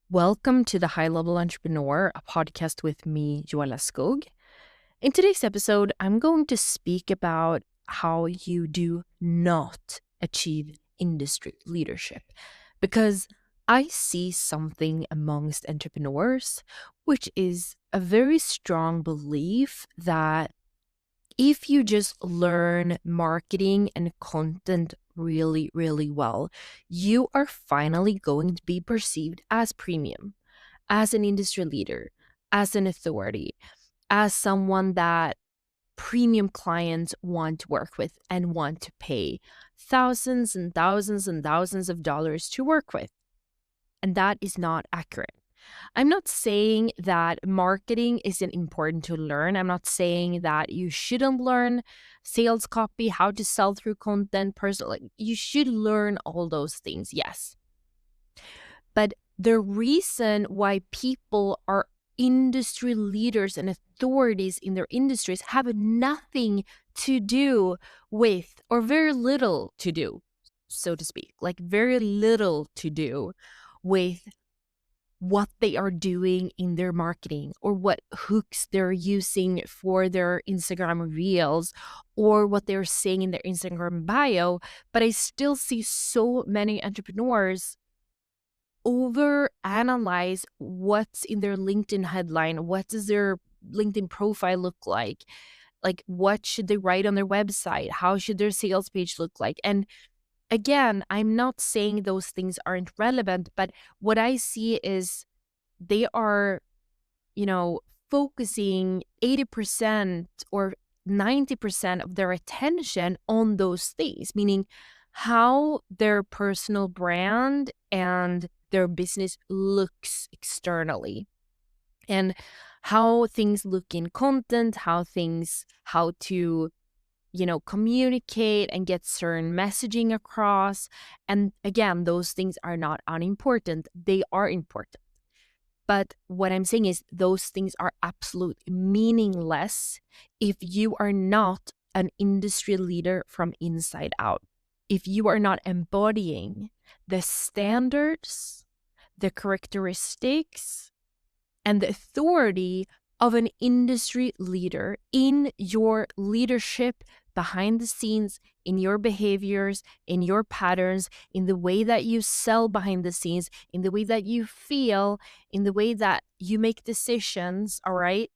Welcome to the High Level Entrepreneur, a podcast with me, Joella Skog. In today's episode, I'm going to speak about how you do not achieve industry leadership because I see something amongst entrepreneurs, which is a very strong belief that if you just learn marketing and content really, really well, you are finally going to be perceived as premium, as an industry leader, as an authority, as someone that premium clients want to work with and want to pay thousands and thousands and thousands of dollars to work with. And that is not accurate. I'm not saying that marketing isn't important to learn. I'm not saying that you shouldn't learn sales copy, how to sell through content, personally. You should learn all those things, yes. But the reason why people are industry leaders and authorities in their industries have nothing to do with, or very little to do, so to speak, like very little to do with what they are doing in their marketing or what hooks they're using for their Instagram reels or what they're saying in their Instagram bio. But I still see so many entrepreneurs over analyze what's in their LinkedIn headline. What does their LinkedIn profile look like? Like, what should they write on their website? How should their sales page look like? And again, I'm not saying those things aren't relevant, but what I see is they are, focusing 80% or 90% of their attention on those things, meaning how their personal brand and their business looks externally and how things look in content, how to communicate and get certain messaging across. And again, those things are not unimportant. They are important. But what I'm saying is those things are absolutely meaningless if you are not an industry leader from inside out. If you are not embodying the standards, the characteristics, and the authority of an industry leader in your leadership, behind the scenes, in your behaviors, in your patterns, in the way that you sell behind the scenes, in the way that you feel, in the way that you make decisions, all right?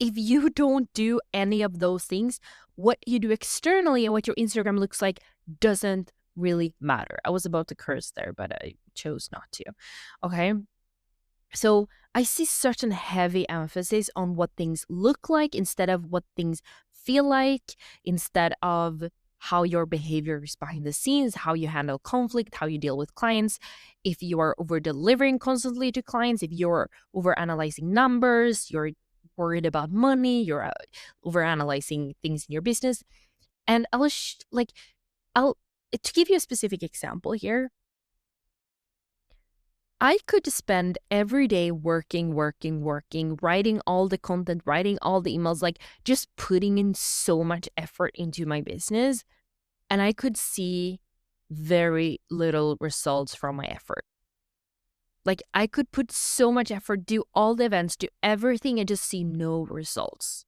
If you don't do any of those things, what you do externally and what your Instagram looks like doesn't really matter. I was about to curse there, but I chose not to. Okay. So I see such a heavy emphasis on what things look like instead of what things feel like, instead of how your behavior is behind the scenes, how you handle conflict, how you deal with clients. If you are over delivering constantly to clients, if you're over analyzing numbers, you're worried about money, you're over analyzing things in your business. And I'll to give you a specific example here. I could spend every day working, writing all the content, writing all the emails, like just putting in so much effort into my business. And I could see very little results from my effort. Like I could put so much effort, do all the events, do everything, and just see no results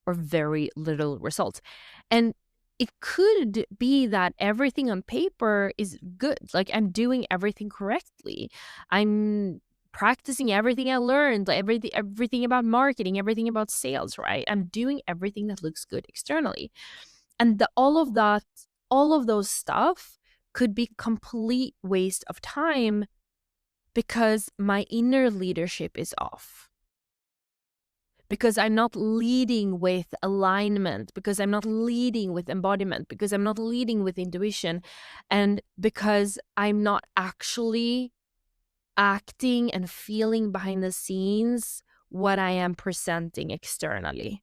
or very little results. And it could be that everything on paper is good. Like I'm doing everything correctly. I'm practicing everything I learned, like everything about marketing, everything about sales, right? I'm doing everything that looks good externally. And all of those stuff could be complete waste of time because my inner leadership is off, because I'm not leading with alignment, because I'm not leading with embodiment, because I'm not leading with intuition, and because I'm not actually acting and feeling behind the scenes what I am presenting externally.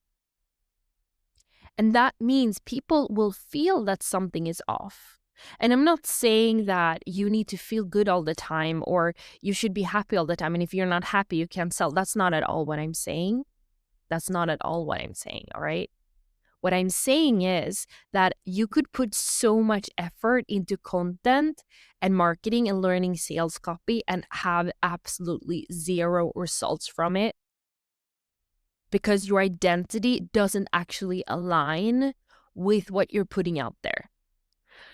And that means people will feel that something is off. And I'm not saying that you need to feel good all the time or you should be happy all the time. And if you're not happy, you can't sell. That's not at all what I'm saying. That's not at all what I'm saying, all right? What I'm saying is that you could put so much effort into content and marketing and learning sales copy and have absolutely zero results from it because your identity doesn't actually align with what you're putting out there.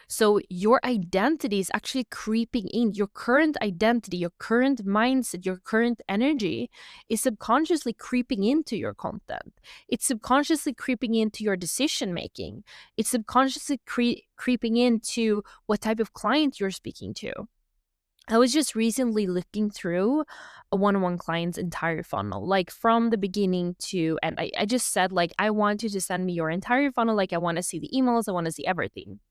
So your identity is actually creeping in. Your current identity, your current mindset, your current energy is subconsciously creeping into your content. It's subconsciously creeping into your decision making. It's subconsciously creeping into what type of client you're speaking to. I was just recently looking through a one-on-one client's entire funnel, like from the beginning to, and I just said, like, I want you to send me your entire funnel. Like, I want to see the emails. I want to see everything.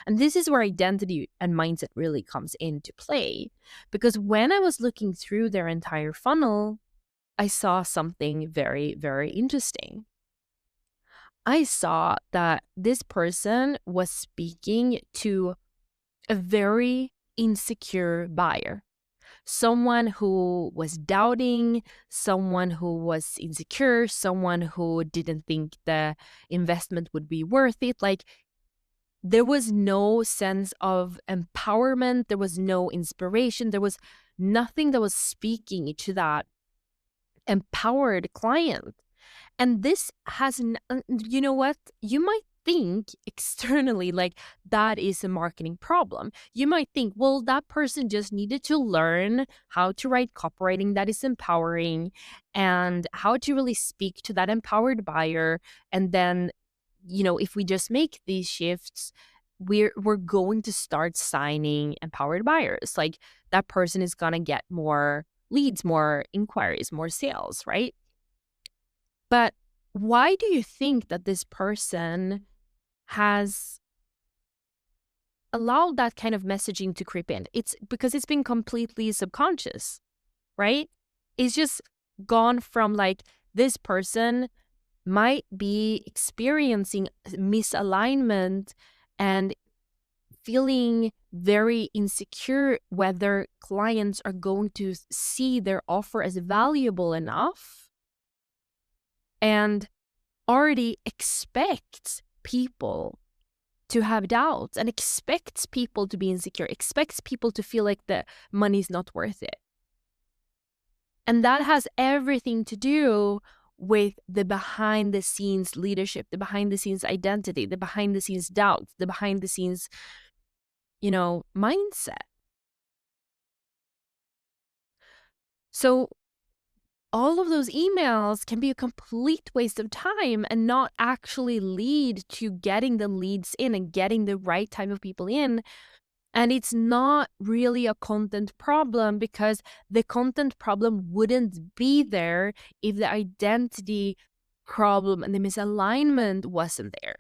And this is where identity and mindset really comes into play. Because when I was looking through their entire funnel, I saw something very, very interesting. I saw that this person was speaking to a very insecure buyer, someone who was doubting, someone who was insecure, someone who didn't think the investment would be worth it. Like, there was no sense of empowerment. There was no inspiration. There was nothing that was speaking to that empowered client. And this has, you know what? You might think externally like that is a marketing problem. You might think, well, that person just needed to learn how to write copywriting that is empowering and how to really speak to that empowered buyer. And then, if we just make these shifts, we're going to start signing empowered buyers. Like, that person is going to get more leads, more inquiries, more sales, right? But why do you think that this person has allowed that kind of messaging to creep in? It's because it's been completely subconscious, right? It's just gone from like, this person might be experiencing misalignment and feeling very insecure whether clients are going to see their offer as valuable enough, and already expects people to have doubts and expects people to be insecure, expects people to feel like the money's not worth it. And that has everything to do with the behind the scenes leadership, the behind the scenes identity, the behind the scenes doubts, the behind the scenes, mindset. So all of those emails can be a complete waste of time and not actually lead to getting the leads in and getting the right type of people in. And it's not really a content problem because the content problem wouldn't be there if the identity problem and the misalignment wasn't there.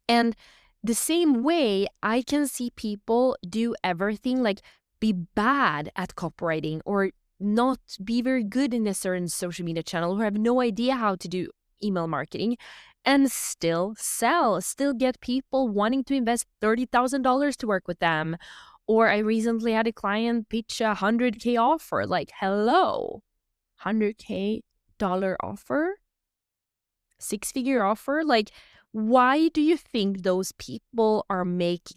And the same way, I can see people do everything, like be bad at copywriting or not be very good in a certain social media channel, or have no idea how to do email marketing, and still sell, still get people wanting to invest $30,000 to work with them. Or I recently had a client pitch a $100K offer. Like, hello, $100K offer? Six-figure offer? Like, why do you think those people are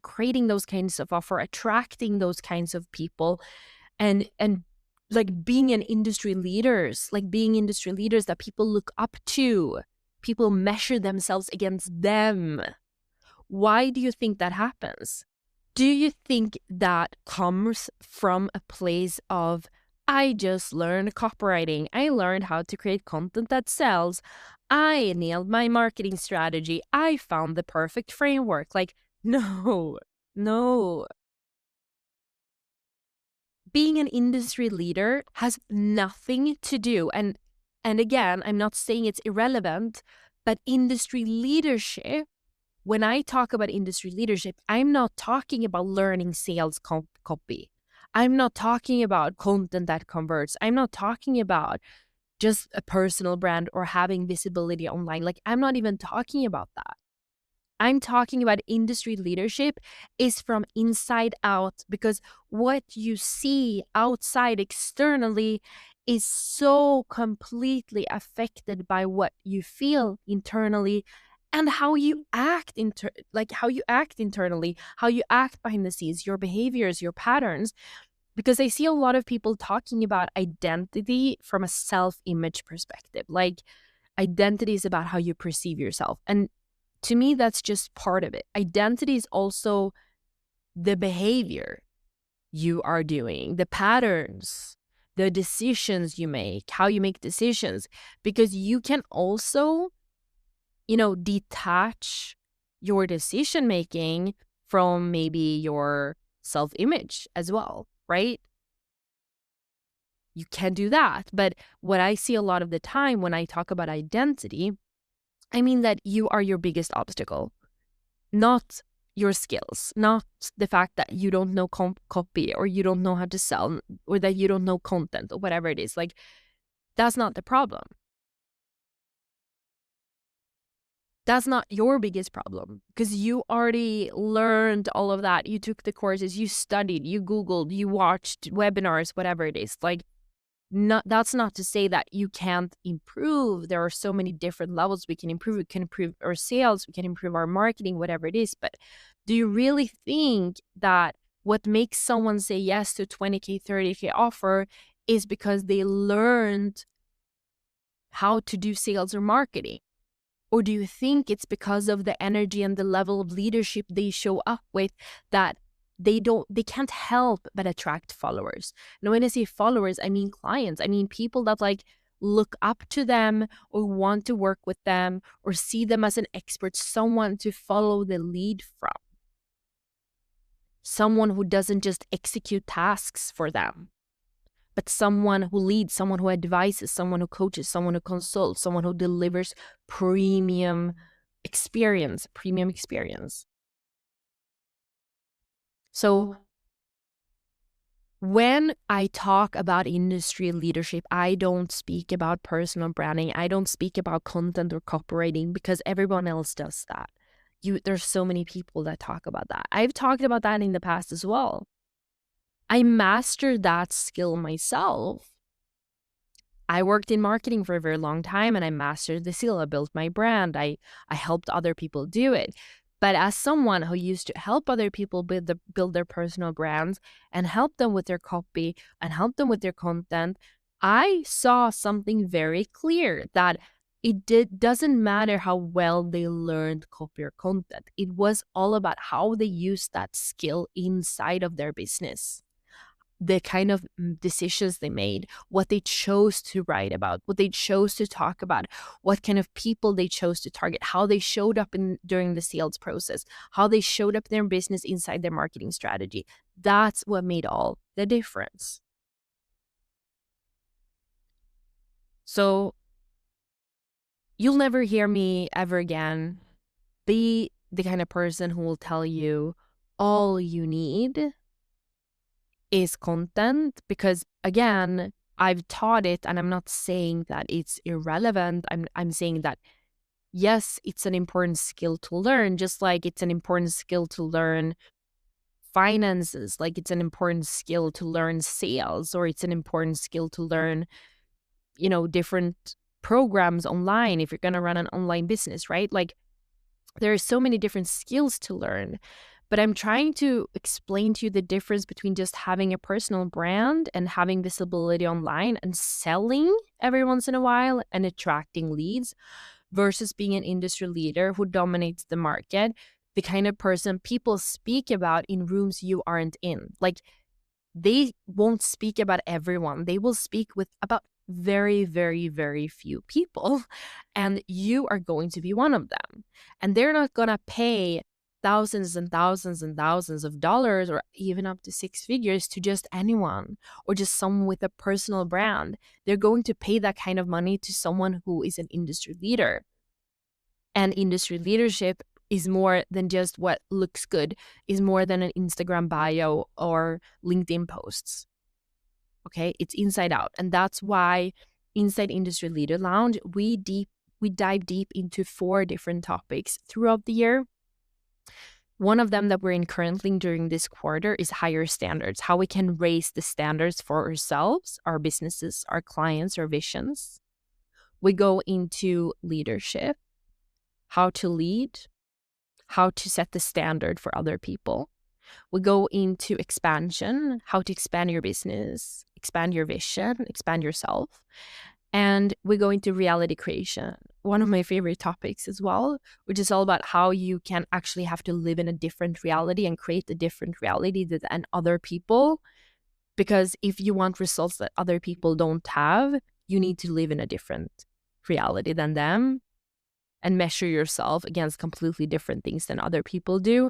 creating those kinds of offer, attracting those kinds of people, and like being industry leaders that people look up to, people measure themselves against them? Why do you think that happens? Do you think that comes from a place of, I just learned copywriting, I learned how to create content that sells, I nailed my marketing strategy, I found the perfect framework? Like, no. Being an industry leader has nothing to do, and again, I'm not saying it's irrelevant, but industry leadership, when I talk about industry leadership, I'm not talking about learning sales copy. I'm not talking about content that converts. I'm not talking about just a personal brand or having visibility online. Like, I'm not even talking about that. I'm talking about industry leadership is from inside out, because what you see outside externally is so completely affected by what you feel internally and how you act how you act internally, how you act behind the scenes, your behaviors, your patterns. Because I see a lot of people talking about identity from a self-image perspective. Like, identity is about how you perceive yourself. And to me, that's just part of it. Identity is also the behavior you are doing, the patterns, the decisions you make, how you make decisions, because you can also, detach your decision making from maybe your self image as well, right? You can do that. But what I see a lot of the time when I talk about identity, I mean that you are your biggest obstacle, not your skills, not the fact that you don't know copy, or you don't know how to sell, or that you don't know content, or whatever it is. Like, that's not the problem. That's not your biggest problem, because you already learned all of that. You took the courses, you studied, you Googled, you watched webinars, whatever it is. Like, that's not to say that you can't improve. There are so many different levels we can improve. We can improve our sales, we can improve our marketing, whatever it is. But do you really think that what makes someone say yes to 20K, 30K offer is because they learned how to do sales or marketing? Or do you think it's because of the energy and the level of leadership they show up with, that they can't help but attract followers? Now, when I say followers, I mean clients. I mean people that like look up to them, or want to work with them, or see them as an expert, someone to follow the lead from. Someone who doesn't just execute tasks for them, but someone who leads, someone who advises, someone who coaches, someone who consults, someone who delivers premium experience. So when I talk about industry leadership, I don't speak about personal branding. I don't speak about content or copywriting, because everyone else does that. There's so many people that talk about that. I've talked about that in the past as well. I mastered that skill myself. I worked in marketing for a very long time, and I mastered the skill. I built my brand. I helped other people do it. But as someone who used to help other people build their personal brands, and help them with their copy, and help them with their content, I saw something very clear, that doesn't matter how well they learned copy or content. It was all about how they used that skill inside of their business, the kind of decisions they made, what they chose to write about, what they chose to talk about, what kind of people they chose to target, how they showed up during the sales process, how they showed up in their business inside their marketing strategy. That's what made all the difference. So you'll never hear me ever again be the kind of person who will tell you all you need is content, because again, I've taught it, and I'm not saying that it's irrelevant. I'm saying that yes, it's an important skill to learn, just like it's an important skill to learn finances, like it's an important skill to learn sales, or it's an important skill to learn, different programs online if you're going to run an online business, right? Like, there are so many different skills to learn. But I'm trying to explain to you the difference between just having a personal brand and having visibility online and selling every once in a while and attracting leads, versus being an industry leader who dominates the market, the kind of person people speak about in rooms you aren't in. Like, they won't speak about everyone. They will speak with about very, very, very few people. And you are going to be one of them. And they're not going to pay thousands and thousands and thousands of dollars, or even up to six figures, to just anyone, or just someone with a personal brand. They're going to pay that kind of money to someone who is an industry leader. And industry leadership is more than just what looks good, is more than an Instagram bio or LinkedIn posts. Okay, it's inside out. And that's why inside Industry Leader Lounge, we dive deep into 4 different topics throughout the year. One of them that we're in currently during this quarter is higher standards, how we can raise the standards for ourselves, our businesses, our clients, our visions. We go into leadership, how to lead, how to set the standard for other people. We go into expansion, how to expand your business, expand your vision, expand yourself. And we go into reality creation, one of my favorite topics as well, which is all about how you can actually have to live in a different reality and create a different reality than other people. Because if you want results that other people don't have, you need to live in a different reality than them and measure yourself against completely different things than other people do.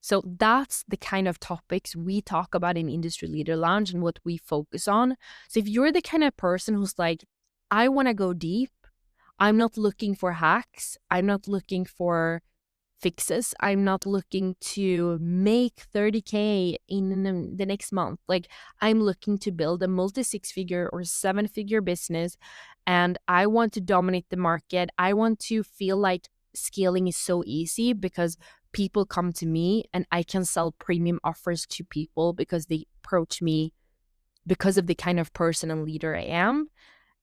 So that's the kind of topics we talk about in Industry Leader Lounge and what we focus on. So if you're the kind of person who's like, I want to go deep, I'm not looking for hacks, I'm not looking for fixes, I'm not looking to make 30K in the next month. Like, I'm looking to build a multi-6-figure or 7-figure business, and I want to dominate the market. I want to feel like scaling is so easy because people come to me and I can sell premium offers to people because they approach me because of the kind of person and leader I am.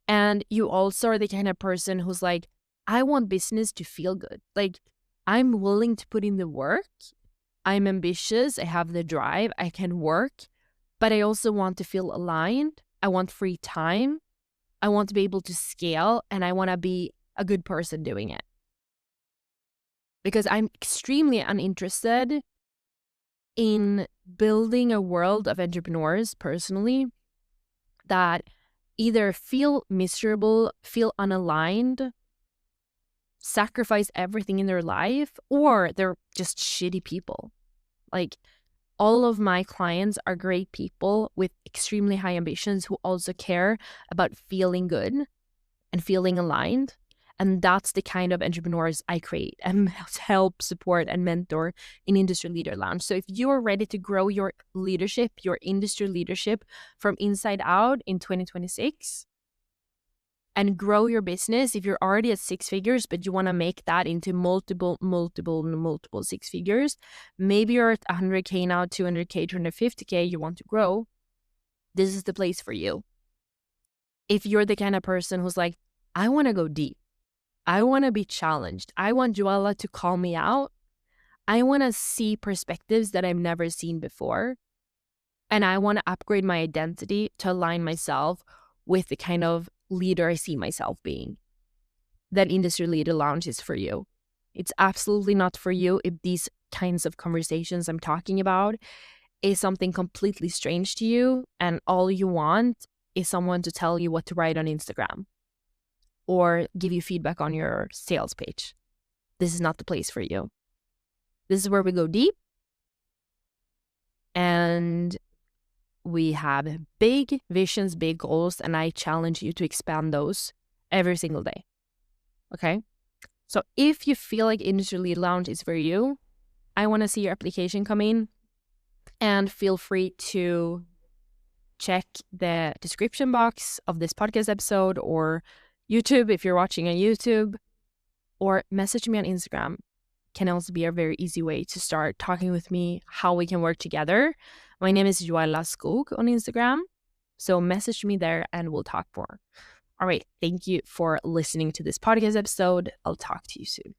And you also are the kind of person who's like, I want business to feel good. Like, I'm willing to put in the work. I'm ambitious. I have the drive. I can work. But I also want to feel aligned. I want free time. I want to be able to scale. And I want to be a good person doing it. Because I'm extremely uninterested in building a world of entrepreneurs personally that either feel miserable, feel unaligned, sacrifice everything in their life, or they're just shitty people. Like, all of my clients are great people with extremely high ambitions who also care about feeling good and feeling aligned. And that's the kind of entrepreneurs I create and help, support, and mentor in Industry Leader Lounge. So if you're ready to grow your leadership, your industry leadership from inside out in 2026, and grow your business, if you're already at 6 figures, but you want to make that into multiple 6 figures, maybe you're at 100K now, 200K, 250K, you want to grow, this is the place for you. If you're the kind of person who's like, I want to go deep, I want to be challenged, I want Joella to call me out, I want to see perspectives that I've never seen before, and I want to upgrade my identity to align myself with the kind of leader I see myself being, then Industry Leader Lounge is for you. It's absolutely not for you if these kinds of conversations I'm talking about is something completely strange to you and all you want is someone to tell you what to write on Instagram or give you feedback on your sales page. This is not the place for you. This is where we go deep and we have big visions, big goals, and I challenge you to expand those every single day. Okay? So if you feel like Industry Leader Lounge is for you, I want to see your application come in, and feel free to check the description box of this podcast episode or YouTube if you're watching on YouTube, or message me on Instagram. Can also be a very easy way to start talking with me, how we can work together. My name is Joella Skog on Instagram. So message me there and we'll talk more. All right. Thank you for listening to this podcast episode. I'll talk to you soon.